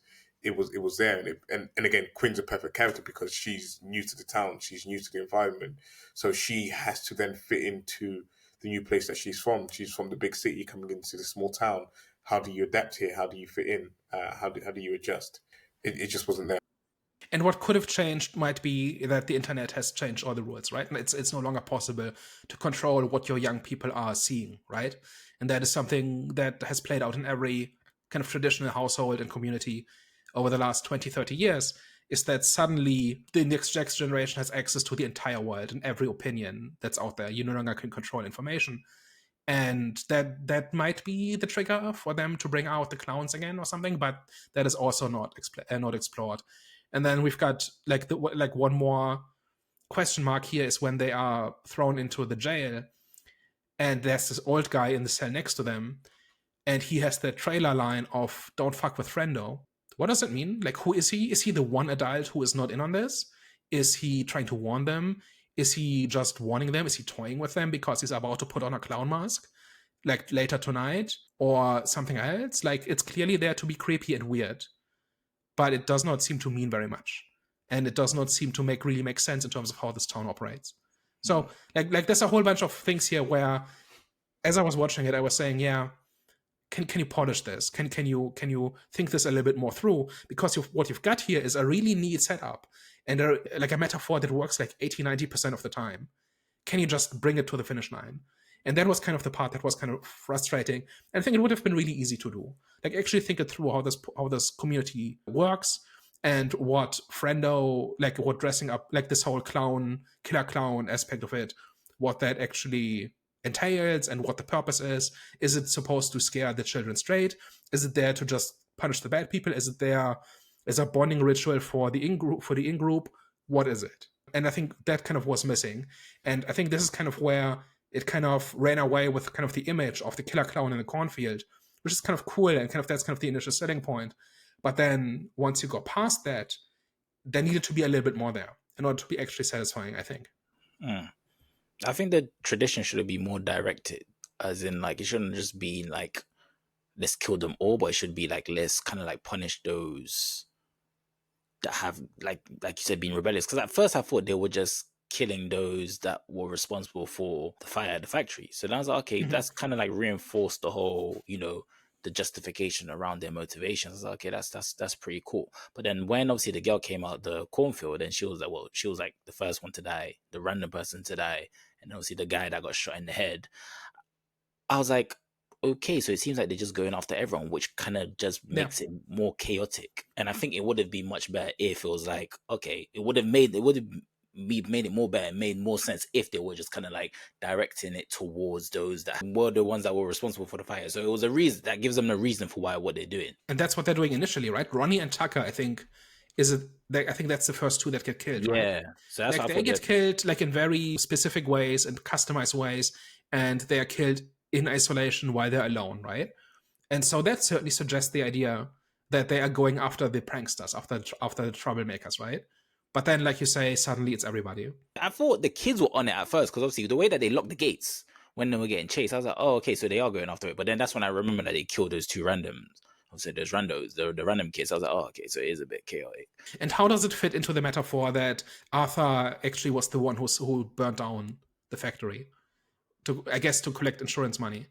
there. And again, Quinn's a perfect character because she's new to the town, she's new to the environment, so she has to then fit into the new place that she's from. She's from the big city coming into the small town. How do you adapt here? How do you fit in? How do you adjust? It just wasn't there. And what could have changed might be that the internet has changed all the rules, right? And it's no longer possible to control what your young people are seeing, right? And that is something that has played out in every kind of traditional household and community over the last 20, 30 years, is that suddenly the next generation has access to the entire world and every opinion that's out there. You no longer can control information. And that might be the trigger for them to bring out the clowns again or something, but that is also not explored. And then we've got like one more question mark here is when they are thrown into the jail, and there's this old guy in the cell next to them, and he has the trailer line of "Don't fuck with friendo." What does it mean? Like, who is he? Is he the one adult who is not in on this? Is he trying to warn them? Is he just warning them? Is he toying with them because he's about to put on a clown mask, like later tonight, or something else? Like, it's clearly there to be creepy and weird, but it does not seem to mean very much, and it does not seem to really make sense in terms of how this town operates. So, like there's a whole bunch of things here where, as I was watching it, I was saying, yeah, can you polish this? Can you think this a little bit more through? Because what you've got here is a really neat setup and like a metaphor that works like 80-90% of the time. Can you just bring it to the finish line? And that was kind of the part that was kind of frustrating. And I think it would have been really easy to do. Like, actually think it through how this community works, and what friendo, like what dressing up, like this whole killer clown aspect of it, what that actually entails and what the purpose is. Is it supposed to scare the children straight? Is it there to just punish the bad people? Is it there as a bonding ritual for the in-group? What is it? And I think that kind of was missing. And I think this is kind of where it kind of ran away with kind of the image of the killer clown in the cornfield, which is kind of cool, and kind of that's kind of the initial selling point. But then once you go past that, there needed to be a little bit more there in order to be actually satisfying, I think. I think the tradition should be more directed, as in, like, it shouldn't just be like, let's kill them all, but it should be like, let's kind of like punish those that have, like you said, been rebellious. Because at first I thought they were just killing those that were responsible for the fire at the factory. So then I was like, okay, that's kind of like reinforced the whole, the justification around their motivations. I was like, okay, that's pretty cool. But then when obviously the girl came out the cornfield, and she was like the first one to die, the random person to die, and obviously the guy that got shot in the head. I was like, okay, so it seems like they're just going after everyone, which kind of just makes it more chaotic. And I think it would have been much better if it was like, okay, it would have made it more better, made more sense if they were just kind of like directing it towards those that were the ones that were responsible for the fire. So it was a reason that gives them a reason for what they're doing. And that's what they're doing initially, right? Ronnie and Tucker, I think, I think that's the first two that get killed, right? Yeah. So that's like, they get killed like in very specific ways and customized ways, and they are killed in isolation while they're alone, right? And so that certainly suggests the idea that they are going after the pranksters, after the troublemakers, right? But then, like you say, suddenly it's everybody. I thought the kids were on it at first, because obviously the way that they locked the gates when they were getting chased, I was like, oh, okay, so they are going after it. But then that's when I remember that they killed those two randoms. Obviously, those randos, the random kids. I was like, oh, okay, so it is a bit chaotic. And how does it fit into the metaphor that Arthur actually was the one who burned down the factory, I guess to collect insurance money.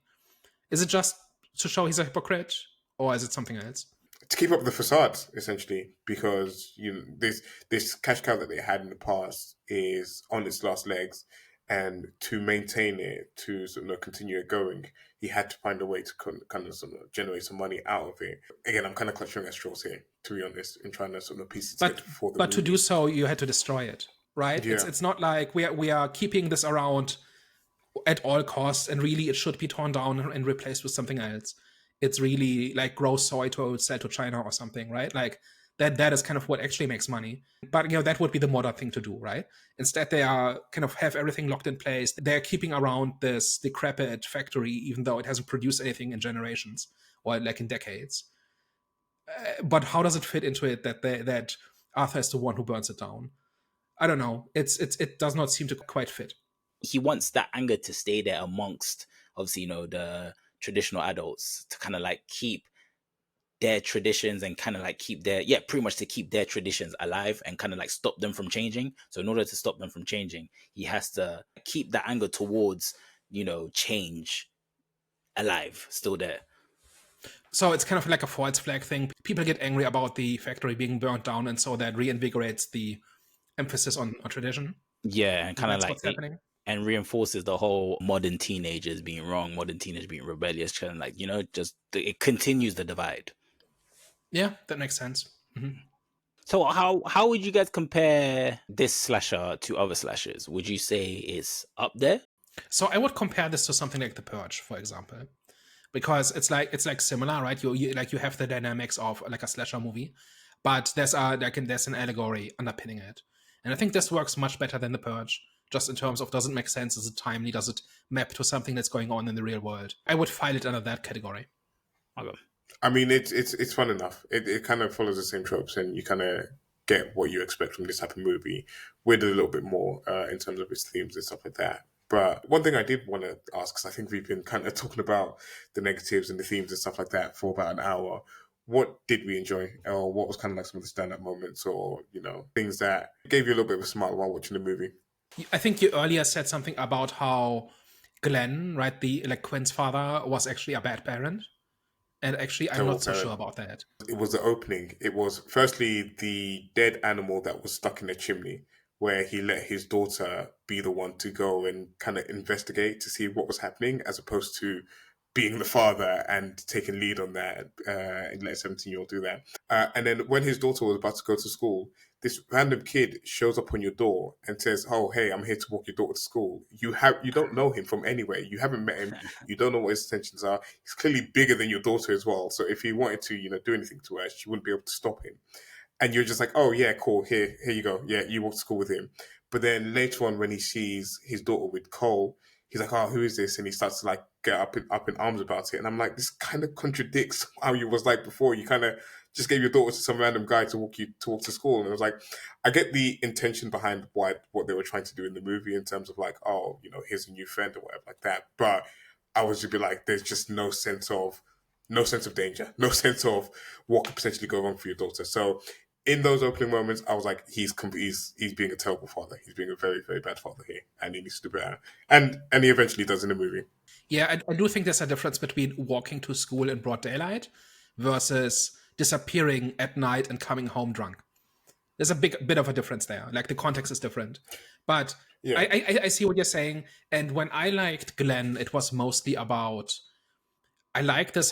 Is it just to show he's a hypocrite, or is it something else? To keep up the facade, essentially, because this cash cow that they had in the past is on its last legs, and to maintain it, to sort of continue it going, he had to find a way to kind of sort of generate some money out of it. Again, I'm kind of clutching at straws here, to be honest, in trying to sort of piece it together for the But to movie. do so, you had to destroy it, right? Yeah. It's not like we are keeping this around at all costs, and really it should be torn down and replaced with something else. It's really like grow soy to sell to China or something, right? Like that is kind of what actually makes money. But that would be the modern thing to do, right? Instead, they are kind of have everything locked in place. They're keeping around this decrepit factory, even though it hasn't produced anything in generations or like in decades. But how does it fit into it that Arthur is the one who burns it down? I don't know. It does not seem to quite fit. He wants that anger to stay there amongst, obviously, the traditional adults, to kind of like keep their traditions and kind of like keep their, pretty much to keep their traditions alive and kind of like stop them from changing. So in order to stop them from changing, he has to keep that anger towards, change alive, still there. So it's kind of like a false flag thing. People get angry about the factory being burnt down, and so that reinvigorates the emphasis on tradition. Yeah, and kind of That's like what's happening. and reinforces the whole modern teenagers being wrong, modern teenagers being rebellious, kind of like, just it continues the divide. Yeah, that makes sense. Mm-hmm. So how would you guys compare this slasher to other slashers? Would you say it's up there? So I would compare this to something like The Purge, for example, because it's like similar, right? You have the dynamics of like a slasher movie, but there's an allegory underpinning it, and I think this works much better than The Purge. Just in terms of, does it make sense? Is it timely? Does it map to something that's going on in the real world? I would file it under that category. Okay. I mean, it's fun enough. It kind of follows the same tropes, and you kind of get what you expect from this type of movie, with a little bit more in terms of its themes and stuff like that. But one thing I did want to ask, because I think we've been kind of talking about the negatives and the themes and stuff like that for about an hour. What did we enjoy, or what was kind of like some of the stand-up moments, or things that gave you a little bit of a smile while watching the movie? I think you earlier said something about how Glenn, right, the like Quinn's father, was actually a bad parent. And actually, I'm not so sure about that. It was the opening. It was firstly the dead animal that was stuck in the chimney, where he let his daughter be the one to go and kind of investigate to see what was happening, as opposed to being the father and taking lead on that and let a 17-year-old do that. And then when his daughter was about to go to school, this random kid shows up on your door and says, "Oh, hey, I'm here to walk your daughter to school." You don't know him from anywhere. You haven't met him. You don't know what his intentions are. He's clearly bigger than your daughter as well. So if he wanted to, do anything to her, she wouldn't be able to stop him. And you're just like, "Oh yeah, cool. Here you go. Yeah, you walk to school with him." But then later on, when he sees his daughter with Cole, he's like, "Oh, who is this?" And he starts to like get up in arms about it. And I'm like, this kind of contradicts how you was like before. You kind of just gave your daughter to some random guy to walk to school. And I was like, I get the intention behind what they were trying to do in the movie in terms of like, oh, here's a new friend or whatever like that. But I was just be like, there's just no sense of danger, no sense of what could potentially go wrong for your daughter. So in those opening moments, I was like, he's being a terrible father. He's being a very, very bad father here, and he needs to do better. And he eventually does in the movie. Yeah, I do think there's a difference between walking to school in broad daylight versus disappearing at night and coming home drunk. There's a bit of a difference there. Like the context is different. But yeah. I see what you're saying. And when I liked Glenn, it was mostly about, I like this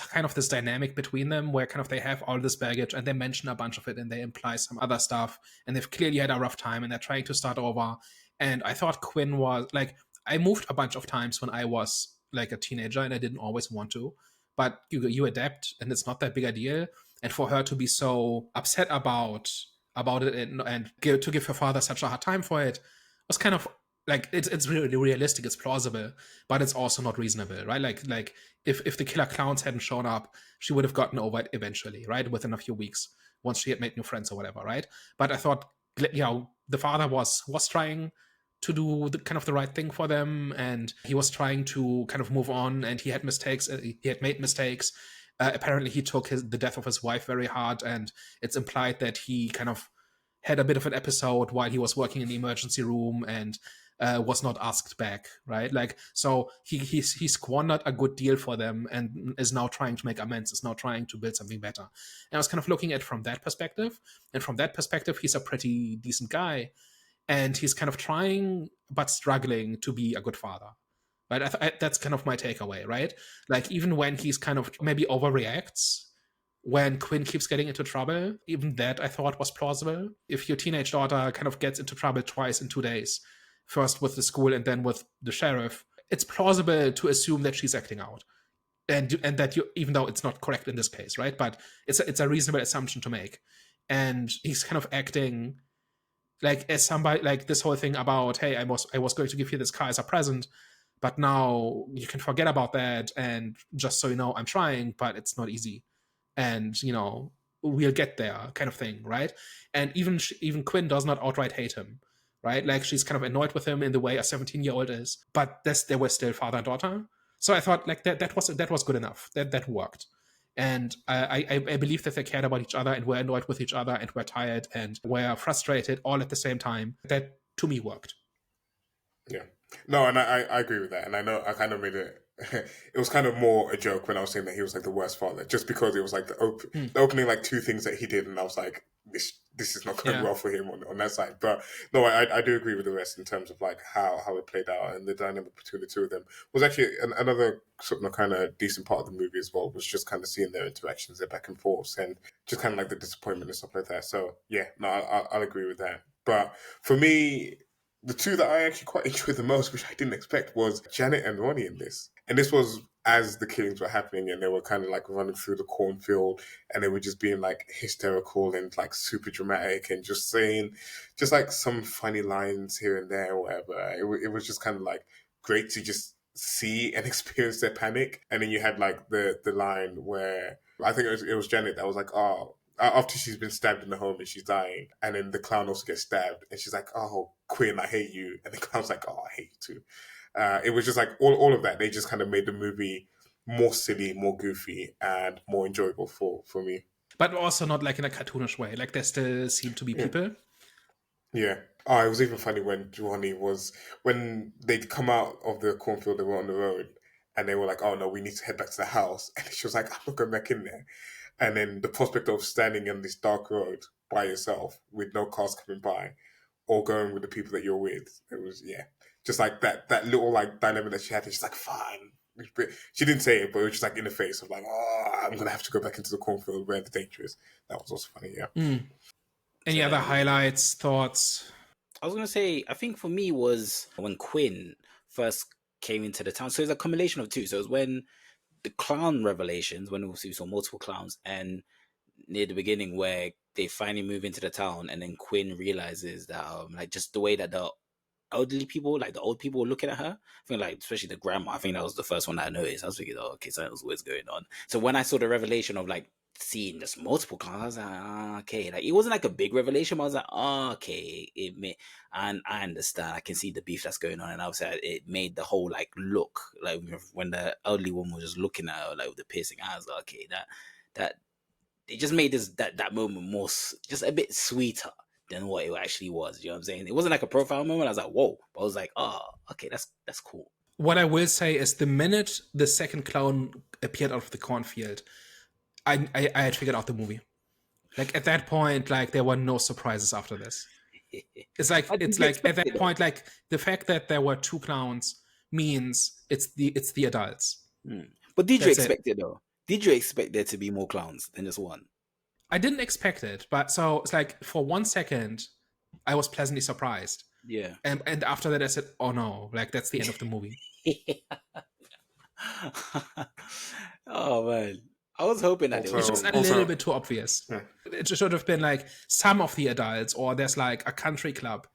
dynamic between them where kind of they have all this baggage and they mention a bunch of it and they imply some other stuff and they've clearly had a rough time and they're trying to start over. And I thought Quinn was like, I moved a bunch of times when I was like a teenager and I didn't always want to, but you adapt and it's not that big a deal. And for her to be so upset about it and to give her father such a hard time for it was kind of like, it's really realistic, it's plausible, but it's also not reasonable, right? Like if the killer clowns hadn't shown up, she would have gotten over it eventually, right? Within a few weeks, once she had made new friends or whatever, right? But I thought, the father was trying to do the right thing for them, and he was trying to kind of move on, and he had mistakes, he had made mistakes. Apparently he took the death of his wife very hard, and it's implied that he kind of had a bit of an episode while he was working in the emergency room, and was not asked back, right? Like, so he squandered a good deal for them and is now trying to make amends, is now trying to build something better. And I was kind of looking at it from that perspective, and from that perspective, he's a pretty decent guy, and he's kind of trying but struggling to be a good father. Right, that's kind of my takeaway, right? Like, even when he's kind of maybe overreacts, when Quinn keeps getting into trouble, even that I thought was plausible. If your teenage daughter kind of gets into trouble twice in 2 days, first with the school and then with the sheriff, it's plausible to assume that she's acting out. And that you, even though it's not correct in this case, right? But it's a reasonable assumption to make. And he's kind of acting like as somebody, like this whole thing about, hey, I was going to give you this car as a present, but now you can forget about that, and just so you know, I'm trying, but it's not easy, and we'll get there, kind of thing, right? And even Quinn does not outright hate him, right? Like, she's kind of annoyed with him in the way a 17-year-old is, but they were still father and daughter. So I thought, like, that was good enough. That worked. And I believe that they cared about each other and were annoyed with each other and were tired and were frustrated all at the same time. That, to me, worked. Yeah. No, and I agree with that. And I know I kind of made it. It was kind of more a joke when I was saying that he was like the worst father, just because it was like the opening like two things that he did, and I was like, this is not going well for him on that side. But no, I do agree with the rest in terms of like how it played out, and the dynamic between the two of them was actually another sort of kind of decent part of the movie as well. Was just kind of seeing their interactions, their back and forth, and just kind of like the disappointment and stuff like that. So yeah, no, I'll agree with that. But for me, the two that I actually quite enjoyed the most, which I didn't expect, was Janet and Ronnie in this. And this was as the killings were happening, and they were kind of like running through the cornfield, and they were just being like hysterical and like super dramatic and just saying just like some funny lines here and there or whatever. It was just kind of like great to just see and experience their panic. And then you had like the line where I think it was Janet that was like, oh, after she's been stabbed in the home and she's dying, and then the clown also gets stabbed, and she's like, oh, Quinn, I hate you. And the clown's like, oh, I hate you too. It was just like all of that. They just kind of made the movie more silly, more goofy, and more enjoyable for me. But also not like in a cartoonish way. Like, there still seem to be people. Yeah. Oh, it was even funny when when they'd come out of the cornfield, they were on the road, and they were like, oh no, we need to head back to the house. And she was like, I'm not going back in there. And then the prospect of standing on this dark road by yourself with no cars coming by, or going with the people that you're with, it was, just like that little like dilemma that she had. She's like, fine. She didn't say it, but it was just like in the face of like, oh, I'm going to have to go back into the cornfield where the danger is. That was also funny, yeah. Any other highlights, thoughts? I was going to say, I think for me was when Quinn first came into the town. So it's a combination of two. So it was when the clown revelations, when we saw multiple clowns, and near the beginning where they finally move into the town, and then Quinn realizes that like just the way that the elderly people, like the old people, were looking at her. I think like especially the grandma. I think that was the first one that I noticed. I was thinking, oh, okay, something was going on. So when I saw the revelation of like seeing just multiple clowns, I was like, okay, like it wasn't like a big revelation, but I was like, okay, and I understand. I can see the beef that's going on, and obviously it made the whole like look like when the elderly woman was just looking at her like with the piercing eyes. Like, okay, that it just made that moment more just a bit sweeter than what it actually was. You know what I'm saying? It wasn't like a profile moment. I was like, whoa, but I was like, oh, okay, that's cool. What I will say is, the minute the second clown appeared out of the cornfield, I had figured out the movie. Like, at that point, like, there were no surprises after this. It's like at that point, like, the fact that there were two clowns means it's the adults. But did you expect it though? Did you expect there to be more clowns than just one? I didn't expect it, but so it's like for 1 second, I was pleasantly surprised. Yeah. And after that, I said, oh no, like, that's the end of the movie. Oh man. I was hoping that it was just a little bit too obvious. Yeah. It should have been like some of the adults, or there's like a country club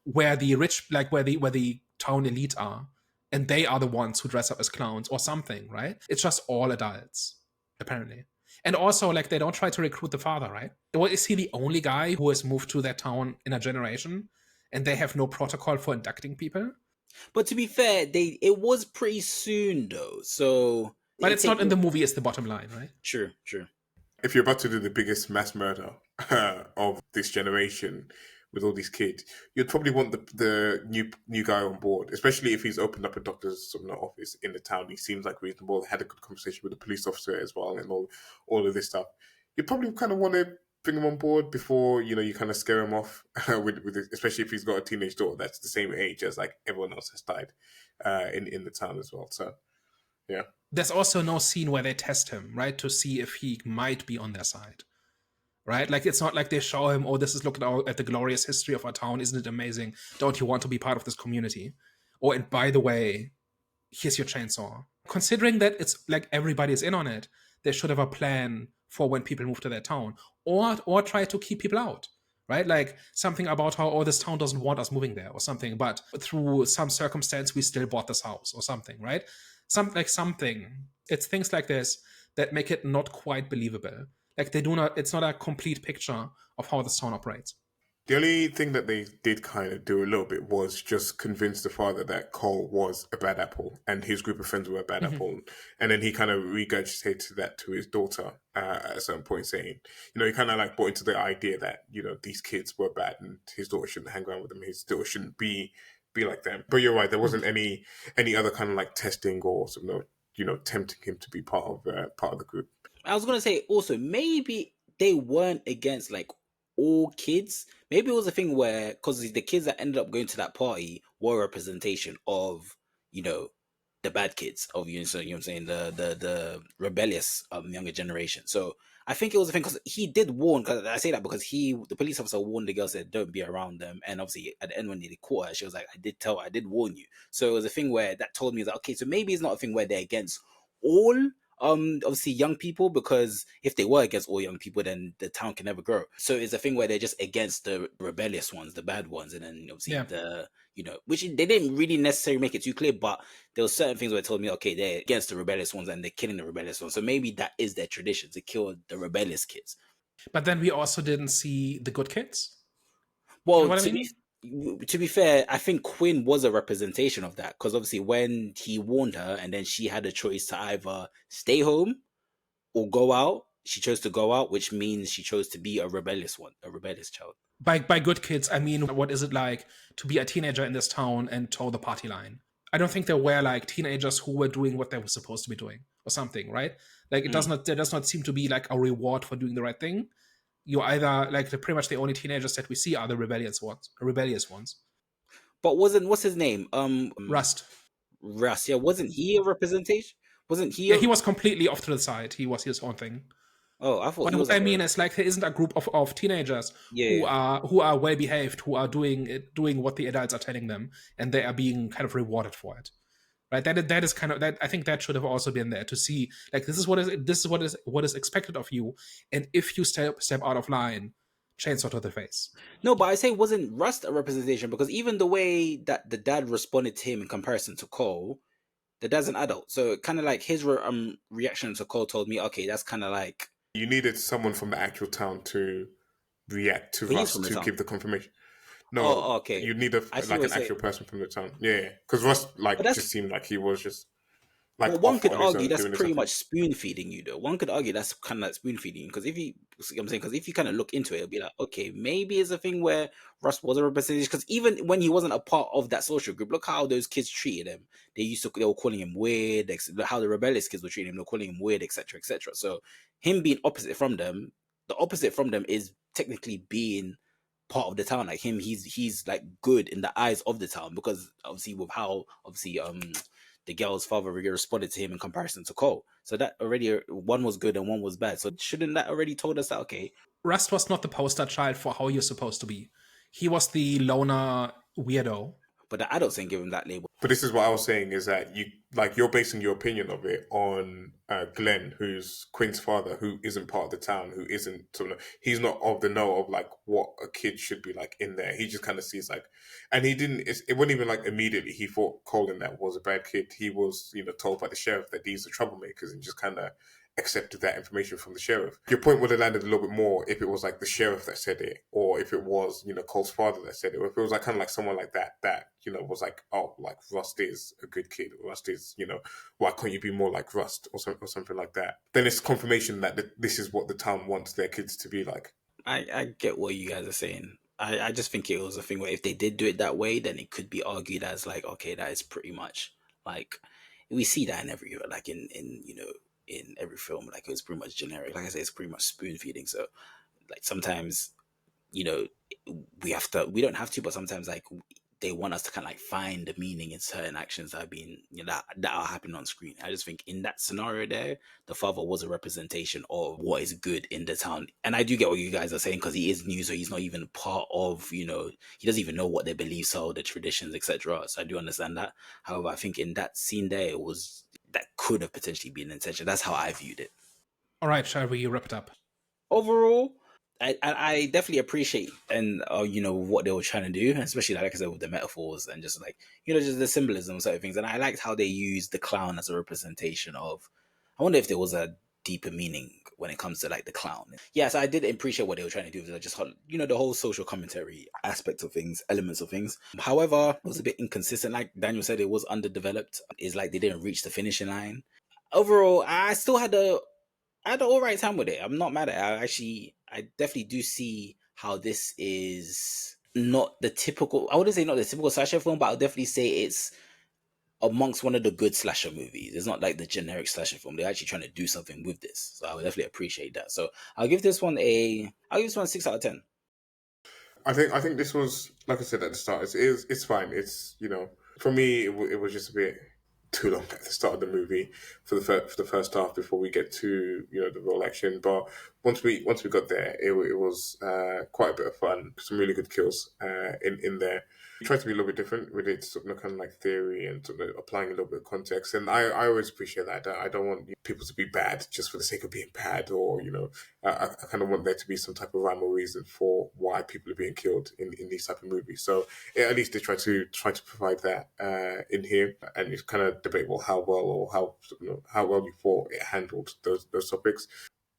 where the rich, like where the town elite are, and they are the ones who dress up as clowns or something, right? It's just all adults, apparently. And also, like, they don't try to recruit the father, right? Or is he the only guy who has moved to that town in a generation, and they have no protocol for inducting people? But to be fair, it was pretty soon though, so. But it's not in the movie, it's the bottom line, right? Sure. If you're about to do the biggest mass murder of this generation, with all these kids, you'd probably want the new guy on board, especially if he's opened up a doctor's sort of office in the town. He seems like reasonable, had a good conversation with the police officer as well, and all of this stuff. You probably kind of want to bring him on board before you kind of scare him off with it, especially if he's got a teenage daughter that's the same age as like everyone else has died in the town as well. So yeah. There's also no scene where they test him, right, to see if he might be on their side, right? Like, it's not like they show him, oh, this is look at the glorious history of our town. Isn't it amazing? Don't you want to be part of this community? Oh, and by the way, here's your chainsaw. Considering that it's like everybody's in on it, they should have a plan for when people move to their town, or try to keep people out, right? Like something about how, oh, this town doesn't want us moving there or something, but through some circumstance we still bought this house or something, right? Something. It's things like this that make it not quite believable. Like it's not a complete picture of how this town operates. The only thing that they did kind of do a little bit was just convince the father that Cole was a bad apple and his group of friends were a bad apple. And then he kind of regurgitated that to his daughter at a certain point, saying, he kind of like bought into the idea that, these kids were bad and his daughter shouldn't hang around with them. His daughter shouldn't be like them. But you're right, there wasn't any other kind of like testing or sort of, tempting him to be part of the group. I was going to say also, maybe they weren't against like all kids. Maybe it was a thing where, because the kids that ended up going to that party were a representation of, the bad kids of, so you know what I'm saying, the rebellious younger generation. So I think it was a thing, because he did warn, because I say that because the police officer warned the girl, said don't be around them, and obviously at the end when they caught her, she was like, I did warn you. So it was a thing where that told me that, okay, so maybe it's not a thing where they're against all obviously young people, because if they were against all young people, then the town can never grow. So it's a thing where they're just against the rebellious ones, the bad ones, and then obviously which they didn't really necessarily make it too clear, but there were certain things where it told me, okay, they're against the rebellious ones and they're killing the rebellious ones. So maybe that is their tradition, to kill the rebellious kids. But then we also didn't see the good kids. Well, to be fair, I think Quinn was a representation of that, because obviously when he warned her and then she had a choice to either stay home or go out, she chose to go out, which means she chose to be a rebellious child. By good kids, I mean, what is it like to be a teenager in this town and toe the party line? I don't think there were like teenagers who were doing what they were supposed to be doing or something, right? Like there does not seem to be like a reward for doing the right thing. You either like pretty much the only teenagers that we see are the rebellious ones. But what's his name? Rust. Yeah, wasn't he a representation? Wasn't he? He was completely off to the side. He was his own thing. Oh, I thought. But what I mean is, like, there isn't a group of teenagers who are well behaved, who are doing what the adults are telling them, and they are being kind of rewarded for it. Right? That is kind of that. I think that should have also been there to see, like, this is what is expected of you, and if you step out of line, chainsaw to the face. No, but I say, wasn't Rust a representation? Because even the way that the dad responded to him in comparison to Cole, the dad's an adult, so kind of like his reaction to Cole told me, okay, that's kind of like. You needed someone from the actual town to react to Rust to give the confirmation. No, okay. You need an actual person from the town. Yeah, because Rust just seemed like he was just like. Well, one could argue that's pretty much spoon feeding you, though. One could argue that's kind of like spoon feeding, because if you kind of look into it, it'll be like, okay, maybe it's a thing where Rust was a representation. Because even when he wasn't a part of that social group, look how those kids treated him. They were calling him weird. How the rebellious kids were treating him, they were calling him weird, etc., etc. So him being opposite from them, the opposite from them is technically being part of the town. Like him, he's like good in the eyes of the town, because obviously with how the girl's father responded to him in comparison to Cole. So that already, one was good and one was bad. So shouldn't that already told us that, okay, Rust was not the poster child for how you're supposed to be. He was the loner weirdo. But the adults didn't give him that label. But this is what I was saying, is that you're basing your opinion of it on Glenn, who's Quinn's father, who isn't part of the town, who isn't he's not of the know of like what a kid should be like in there. He just kind of sees like, and he didn't. It wasn't even like immediately he thought Colin that was a bad kid. He was told by the sheriff that these are troublemakers, and just kind of accepted that information from the sheriff. Your point would have landed a little bit more if it was like the sheriff that said it, or if it was Cole's father that said it, or if it was like kind of like someone like that was like, oh, like Rust is a good kid, Rust is why can't you be more like Rust, or something like that. Then it's confirmation that this is what the town wants their kids to be like. I get what you guys are saying. I just think it was a thing where if they did do it that way, then it could be argued as like, okay, that is pretty much like we see that in every like in in every film, like it was pretty much generic. Like I said, it's pretty much spoon feeding. So like sometimes you know we don't have to, but sometimes like they want us to kind of like find the meaning in certain actions that are being that are happening on screen. I just think in that scenario there, the father was a representation of what is good in the town. And I do get what you guys are saying, because he is new, so he's not even part of he doesn't even know what their beliefs are, the traditions, etc. So I do understand that. However, I think in that scene there, it was that could have potentially been intention. That's how I viewed it. All right, shall we wrap it up? Overall, I definitely appreciate and what they were trying to do, especially like I said with the metaphors and just like just the symbolism of certain things. And I liked how they used the clown as a representation of. I wonder if there was a deeper meaning when it comes to like the clown. Yes, I did appreciate what they were trying to do. Just the whole social commentary aspect of things, elements of things. However, it was a bit inconsistent. Like Daniel said, it was underdeveloped. It's like they didn't reach the finishing line. Overall, I had an all right time with it. I'm not mad at it. I definitely do see how this is not the typical. I wouldn't say not the typical slasher film, but I'll definitely say it's amongst one of the good slasher movies. It's not like the generic slasher film. They're actually trying to do something with this, so I would definitely appreciate that. So I'll give this one a 6 out of 10. I think this was, like I said at the start, it's fine. It's for me it was just a bit too long at the start of the movie for the first half before we get to the real action. But once we got there, it was quite a bit of fun. Some really good kills in there. We tried to be a little bit different with its sort of kind of like theory and sort of applying a little bit of context. And I always appreciate that. I don't want people to be bad just for the sake of being bad, or I kind of want there to be some type of rhyme or reason for why people are being killed in these type of movies. So at least they try to provide that in here, and it's kind of debatable how well or how well you thought it handled those topics.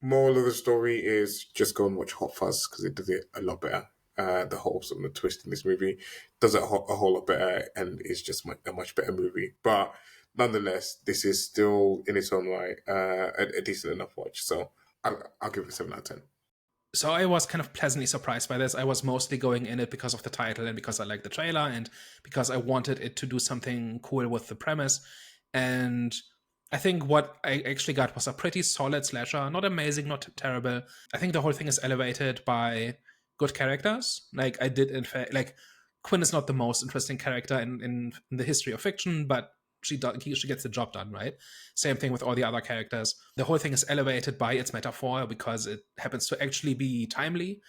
Moral of the story is just go and watch Hot Fuzz, because it does it a lot better. The whole sort of twist in this movie does it a whole lot better, and it's just a much better movie. But nonetheless, this is still in its own right a decent enough watch. So I'll give it a 7 out of 10. So I was kind of pleasantly surprised by this. I was mostly going in it because of the title and because I liked the trailer and because I wanted it to do something cool with the premise. And I think what I actually got was a pretty solid slasher. Not amazing, not terrible. I think the whole thing is elevated by good characters. Like I did, in fact, like Quinn is not the most interesting character in the history of fiction, but she gets the job done, right? Same thing with all the other characters. The whole thing is elevated by its metaphor because it happens to actually be timely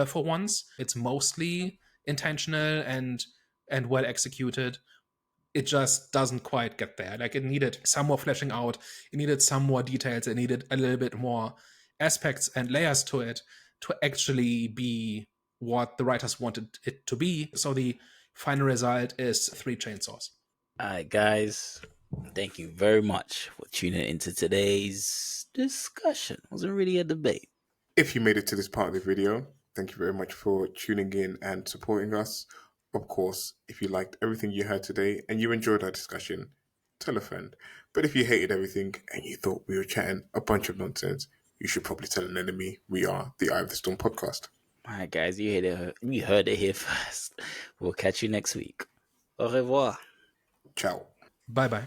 for once. It's mostly intentional and well executed. It just doesn't quite get there. Like it needed some more fleshing out. It needed some more details. It needed a little bit more aspects and layers to it to actually be what the writers wanted it to be. So the final result is 3 chainsaws. All right, guys. Thank you very much for tuning into today's discussion. It wasn't really a debate. If you made it to this part of the video, thank you very much for tuning in and supporting us. Of course, if you liked everything you heard today and you enjoyed our discussion, tell a friend. But if you hated everything and you thought we were chatting a bunch of nonsense, you should probably tell an enemy. We are the Eye of the Storm podcast. All right, guys, you heard it here first. We'll catch you next week. Au revoir. Ciao. Bye bye.